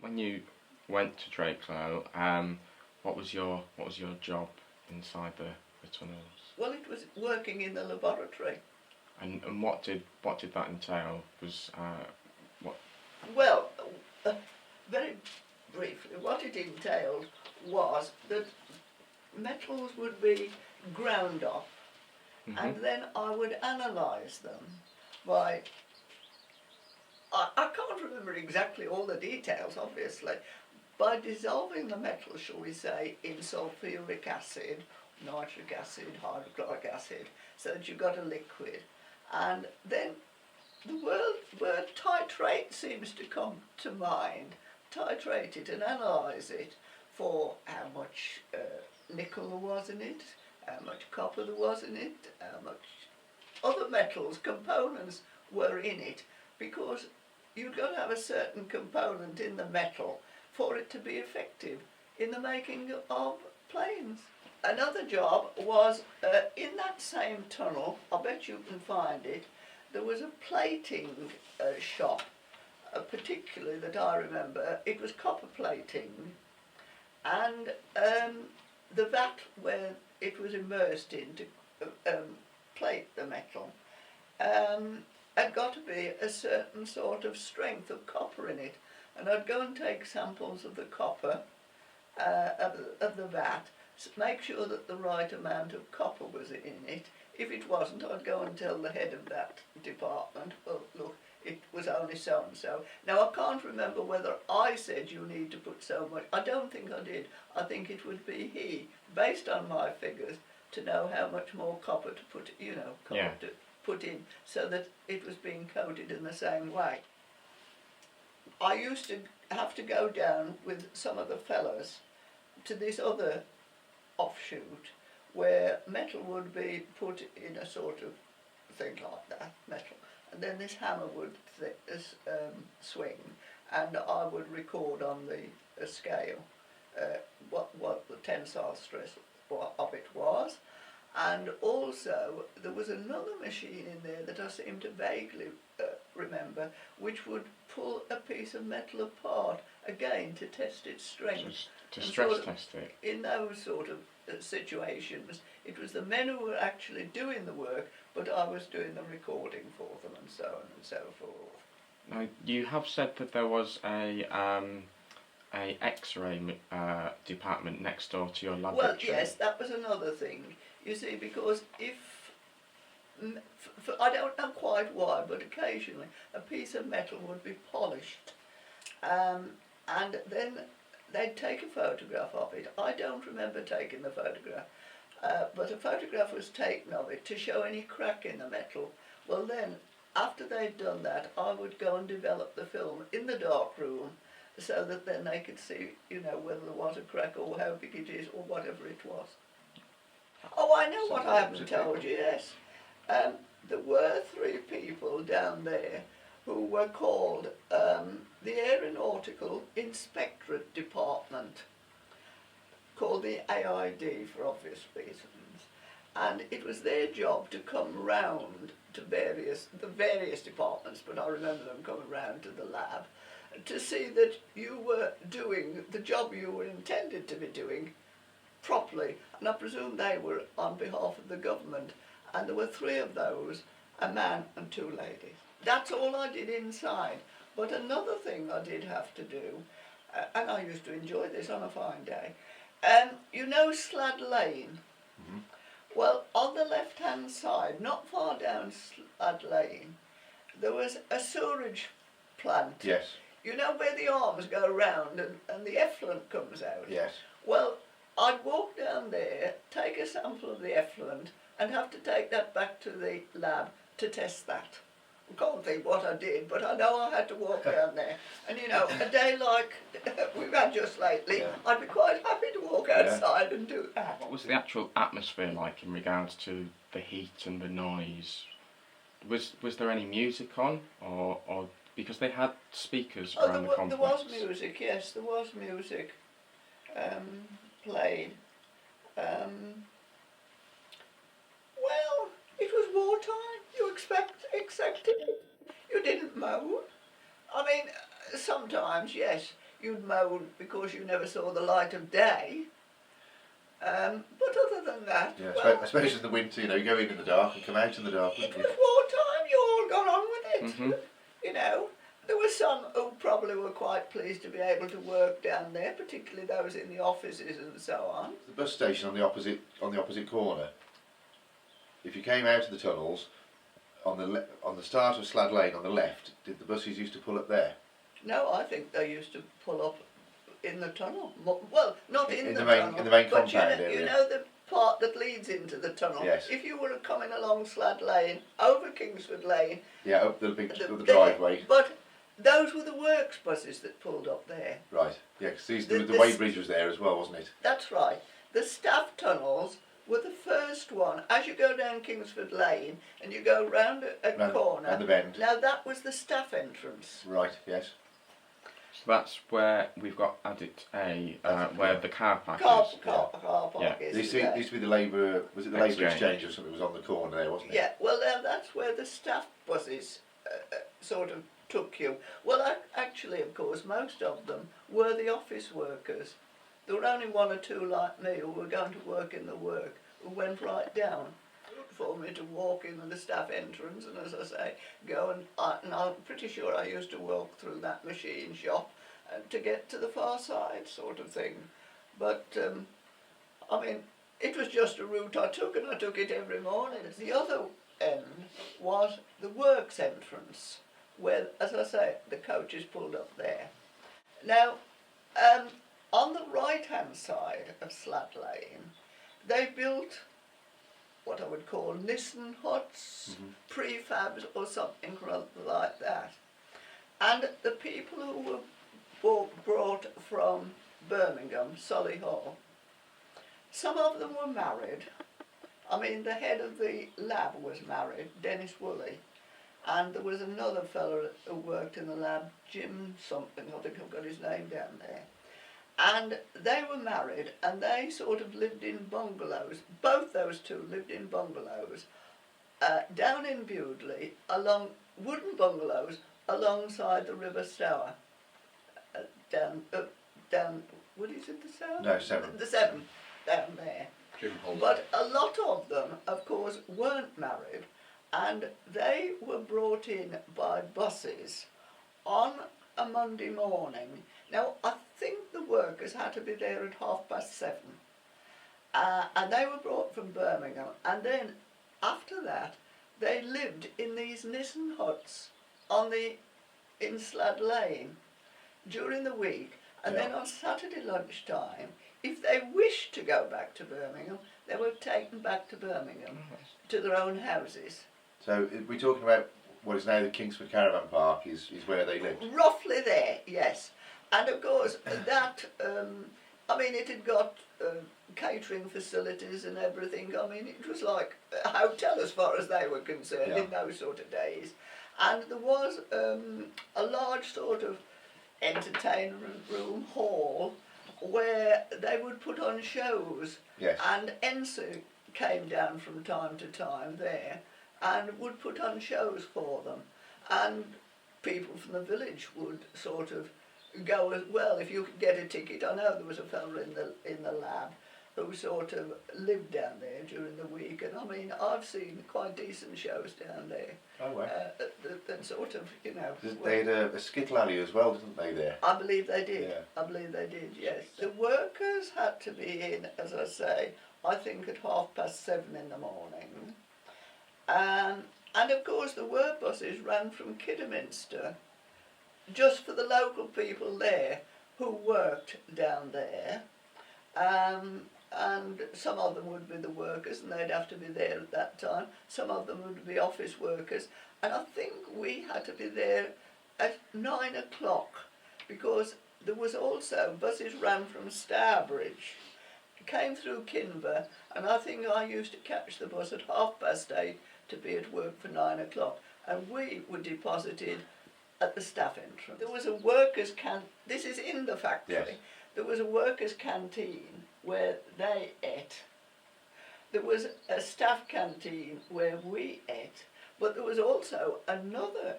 when you went to Drakelow, what was your job inside the tunnels? Well, it was working in the laboratory. And what did that entail? Was what? Well, very briefly, what it entailed was that metals would be ground up, and then I would analyse them by, I can't remember exactly all the details, obviously, by dissolving the metal, shall we say, in sulphuric acid, nitric acid, hydrochloric acid, so that you got a liquid. And then the word titrate seems to come to mind. Titrate it and analyse it for how much nickel there was in it, how much copper there was in it, how much other metals, components were in it, because you've got to have a certain component in the metal for it to be effective in the making of planes. Another job was in that same tunnel, I bet you can find it, there was a plating shop, particularly that I remember. It was copper plating, and the vat where it was immersed in to plate the metal had got to be a certain sort of strength of copper in it, and I'd go and take samples of the copper of the vat, make sure that the right amount of copper was in it. If it wasn't, I'd go and tell the head of that department, well, look, it was only so and so. Now, I can't remember whether I said you need to put so much. I don't think I did. I think it would be he, based on my figures, to know how much more copper to put, to put in, so that it was being coated in the same way. I used to have to go down with some of the fellows to this other offshoot, where metal would be put in a sort of thing like that, metal, and then this hammer would swing, and I would record on the scale what the tensile stress of it was. And also there was another machine in there that I seem to vaguely remember, which would pull a piece of metal apart again to test its strength. To stress test it. In those sort of situations, it was the men who were actually doing the work, but I was doing the recording for them, and so on and so forth. Now, you have said that there was a X-ray department next door to your laboratory. Well, yes, that was another thing. You see, because I don't know quite why, but occasionally a piece of metal would be polished, and then they'd take a photograph of it. I don't remember taking the photograph, but a photograph was taken of it to show any crack in the metal. Well then, after they'd done that, I would go and develop the film in the dark room, so that then they could see, whether there was a crack or how big it is or whatever it was. Oh, I know what I haven't told you, yes. There were 3 people down there who were called the Aeronautical Inspectorate Department, called the AID for obvious reasons. And it was their job to come round to the various departments, but I remember them coming round to the lab, to see that you were doing the job you were intended to be doing properly, and I presume they were on behalf of the government, and there were 3 of those, a man and 2 ladies. That's all I did inside. But another thing I did have to do, and I used to enjoy this on a fine day, Slad Lane? Mm-hmm. Well, on the left-hand side, not far down Slad Lane, there was a sewerage plant. Yes. You know where the arms go round and the effluent comes out? Yes. Well, I'd walk down there, take a sample of the effluent, and have to take that back to the lab to test that. I can't think what I did, but I know I had to walk down there. And a day like we've had just lately, I'd be quite happy to walk outside and do that. What was the actual atmosphere like in regards to the heat and the noise? Was there any music on, or because they had speakers around the complex? There was music, yes, there was music played. Well, it was wartime. You accepted it. You didn't moan. I mean, sometimes, yes, you'd moan because you never saw the light of day. But other than that, Yeah, well, especially in the winter, you go in the dark and come out in the dark, it wouldn't was you? wartime, you all got on with it. Mm-hmm. There were some who probably were quite pleased to be able to work down there, particularly those in the offices and so on. The bus station on the opposite corner. If you came out of the tunnels, on the start of Slad Lane on the left, did the buses used to pull up there? No, I think they used to pull up in the tunnel. Well, not in the main, tunnel. in the main but compound you area. know the part that leads into the tunnel? Yes. If you were coming along Slad Lane, over Kingsford Lane... Yeah, up the driveway. But those were the works buses that pulled up there. Right, yeah, because the weighbridge was there as well, wasn't it? That's right. The staff tunnels were the first one. As you go down Kingsford Lane and you go round a corner... And the bend. Now that was the staff entrance. Right, yes. So that's where we've got Adit A, where the car park Car is. park Yeah. is. This there. used to be the Labour, was it the Labour Exchange or something? It was on the corner there, wasn't it? Yeah, well now that's where the staff buses sort of took you. Well actually, of course, most of them were the office workers. There were only one or two like me who were going to work in the work who went right down for me to walk in the staff entrance and, as I say, go and I'm pretty sure I used to walk through that machine shop to get to the far side sort of thing. But I mean, it was just a route I took and I took it every morning. The other end was the works entrance where, as I say, the coaches pulled up there. Now, on the right hand side of Slad Lane, they built what I would call Nissen huts, prefabs or something like that. And the people who were brought from Birmingham, Solihull, some of them were married. I mean, the head of the lab was married, Dennis Woolley, and there was another fellow who worked in the lab, Jim something, I think I've got his name down there. And they were married and they sort of lived in bungalows. Both those two lived in bungalows down in Bewdley, along wooden bungalows alongside the River Stour. Down, what is it, the Stour? No, Severn. The Severn, down there. But a lot of them, of course, weren't married and they were brought in by buses on a Monday morning. Now, I think the workers had to be there at 7:30, and they were brought from Birmingham, and then after that they lived in these Nissen huts in Slad Lane during the week, and then on Saturday lunchtime, if they wished to go back to Birmingham, they were taken back to Birmingham to their own houses. So we're talking about what is now the Kingsford Caravan Park is where they lived? Roughly there, yes. And of course that, I mean, it had got catering facilities and everything. I mean, it was like a hotel as far as they were concerned in those sort of days. And there was a large sort of entertainment room hall where they would put on shows. Yes. And Ensign came down from time to time there and would put on shows for them. And people from the village would sort of go as well if you could get a ticket. I know there was a fellow in the lab who sort of lived down there during the week, and I mean I've seen quite decent shows down there. Oh, wow. That sort of, you know. They had a skittle alley as well, didn't they, there? I believe they did. Yeah. I believe they did, yes. The workers had to be in, as I say, I think at 7:30 in the morning. And of course the work buses ran from Kidderminster just for the local people there who worked down there. And some of them would be the workers and they'd have to be there at that time. Some of them would be office workers. And I think we had to be there at 9 o'clock because there was also buses ran from Stourbridge, came through Kinver, and I think I used to catch the bus at 8:30 to be at work for 9 o'clock. And we were deposited at the staff entrance. There was a workers' this is in the factory. Yes. There was a workers' canteen where they ate. There was a staff canteen where we ate. But there was also another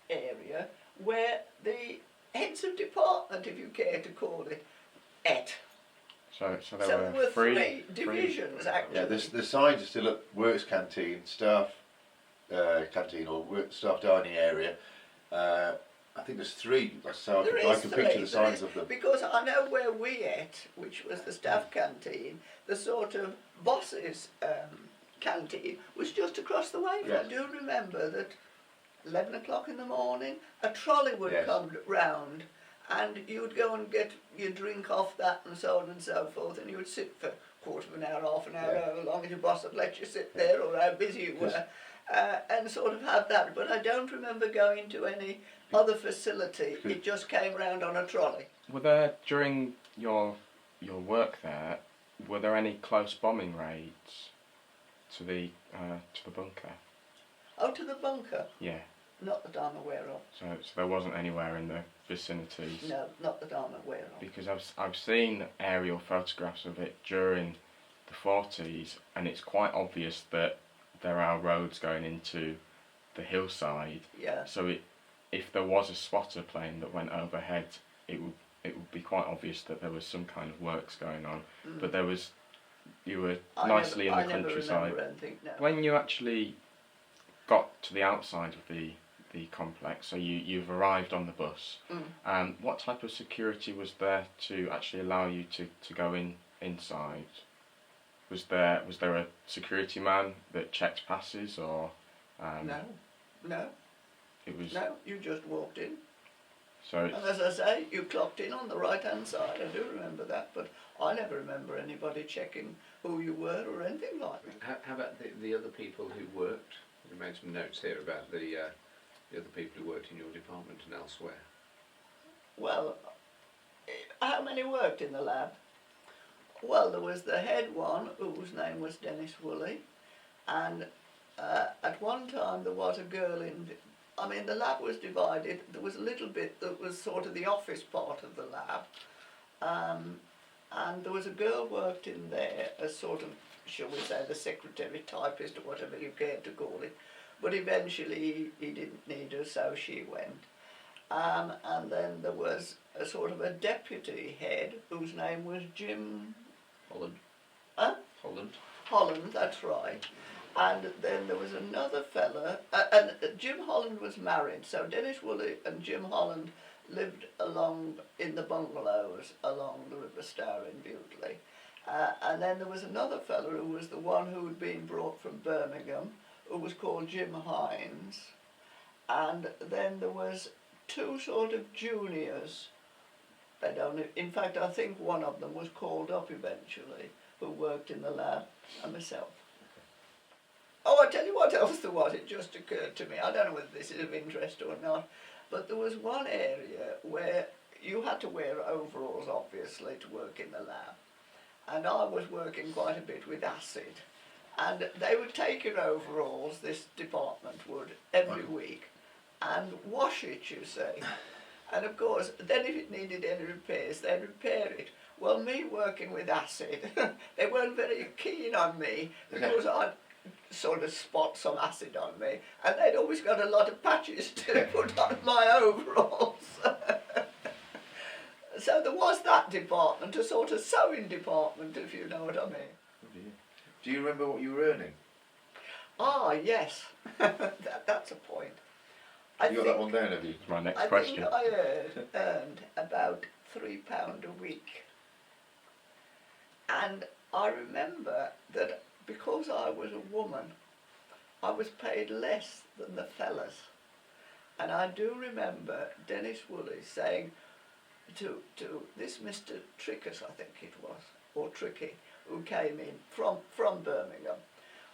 area where the heads of department, if you care to call it, ate. So there So were three divisions actually. Yeah, the signs are still up. Works canteen, staff canteen, or staff dining area. I think there's three. So I can picture the signs of them. Because I know where we ate, which was the staff canteen, the sort of boss's canteen was just across the way. Yes. I do remember that 11 o'clock in the morning, a trolley would Yes. come round and you'd go and get your drink off that and so on and so forth, and you would sit for a quarter of an hour, half an hour, Yeah. however long as your boss would let you sit there or how busy you were, and sort of have that. But I don't remember going to any other facility. It just came round on a trolley. Were there, during your work there, were there any close bombing raids to the bunker? Oh, to the bunker? Yeah. Not that I'm aware of. So there wasn't anywhere in the vicinities. No, not that I'm aware of. Because I've seen aerial photographs of it during the 40s, and it's quite obvious that there are roads going into the hillside. Yeah. So if there was a spotter plane that went overhead, it would be quite obvious that there was some kind of works going on. Mm. But you were nicely in the I never countryside. remember anything, no. When you actually got to the outside of the complex, so you've arrived on the bus, what type of security was there to actually allow you to go inside? Was there a security man that checked passes, or No, it was no, you just walked in. so And as I say, you clocked in on the right-hand side. I do remember that, but I never remember anybody checking who you were or anything like that. How about the other people who worked? We made some notes here about the other people who worked in your department and elsewhere. Well, how many worked in the lab? Well, there was the head one, whose name was Dennis Woolley, and at one time there was a girl the lab was divided. There was a little bit that was sort of the office part of the lab, and there was a girl worked in there as sort of, shall we say, the secretary, typist, or whatever you cared to call it. But eventually he didn't need her, so she went. And then there was a sort of a deputy head whose name was Jim Holland. Huh? Holland, that's right. And then there was another fella, and Jim Holland was married, so Dennis Woolley and Jim Holland lived along in the bungalows along the River Stour in Bewdley. And then there was another fella who was the one who had been brought from Birmingham, who was called Jim Hines. And then there was two sort of juniors. In fact, I think one of them was called up eventually, who worked in the lab, and myself. Oh, I tell you what else there was, it just occurred to me. I don't know whether this is of interest or not, but there was one area where you had to wear overalls, obviously, to work in the lab. And I was working quite a bit with acid. And they would take your overalls, this department would, every week, and wash it, you see. And of course, then if it needed any repairs, they'd repair it. Well, me working with acid, they weren't very keen on me, because I'd sort of spot some acid on me, and they'd always got a lot of patches to put on my overalls. So there was that department, a sort of sewing department, if you know what I mean. Do you remember what you were earning? Ah, yes. That's a point. You got that one down, have you? It's my next question. I think I earned about £3 a week. And I remember that because I was a woman, I was paid less than the fellas. And I do remember Dennis Woolley saying to this Mr. Trickus, I think it was, or Tricky, who came in from Birmingham,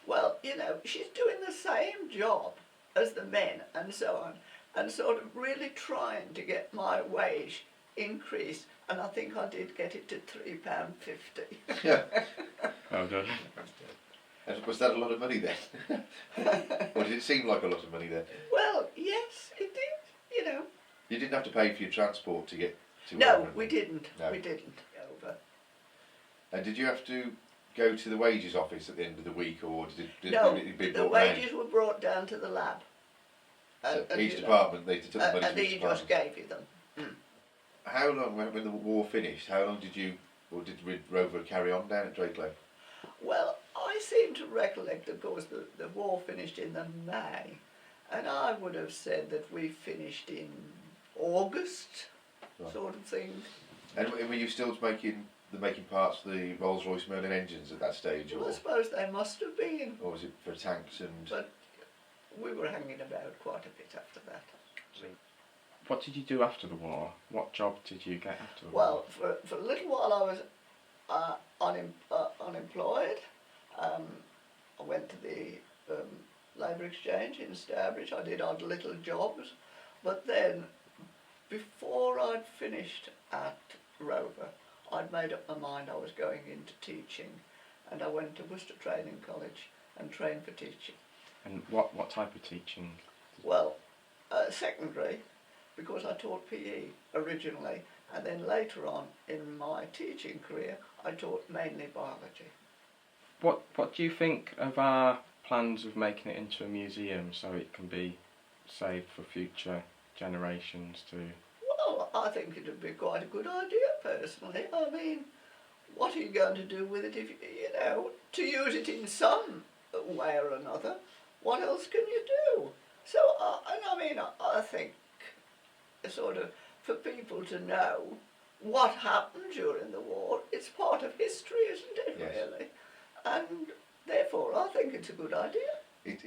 well, you know, she's doing the same job as the men and so on, and sort of really trying to get my wage increased, and I think I did get it to £3.50. Yeah. Well done. And was that a lot of money then? Or did it seem like a lot of money then? Well, yes, it did, you know. You didn't have to pay for your transport to get to No, work? we didn't. No. We didn't. Over. And did you have to go to the wages office at the end of the week, or did No, it be the brought wages round? were brought down to the lab. So And each you know, department, they took the money and from each he just department. gave you them. how long, when the war finished, how long did you, or did Rover carry on down at Drakelow? Well, I seem to recollect, of course, the war finished in the May, and I would have said that we finished in August, Right. sort of thing. And were you still making parts for the Rolls-Royce Merlin engines at that stage, Well, I or suppose they must have been, was it for tanks and? but we were hanging about quite a bit after that. What did you do after the war? What job did you get after the war? Well, for a little while I was unemployed. I went to the Labour Exchange in Stourbridge. I did odd little jobs, but then before I'd finished at Rover, I'd made up my mind I was going into teaching, and I went to Worcester Training College and trained for teaching. And what type of teaching? Well, secondary, because I taught PE originally, and then later on in my teaching career I taught mainly biology. What do you think of our plans of making it into a museum so it can be saved for future generations to? Well, I think it would be quite a good idea personally. I mean, what are you going to do with it if, you know, to use it in some way or another? What else can you do? So, I think sort of for people to know what happened during the war, it's part of history, isn't it, Yes. really? And therefore I think it's a good idea. It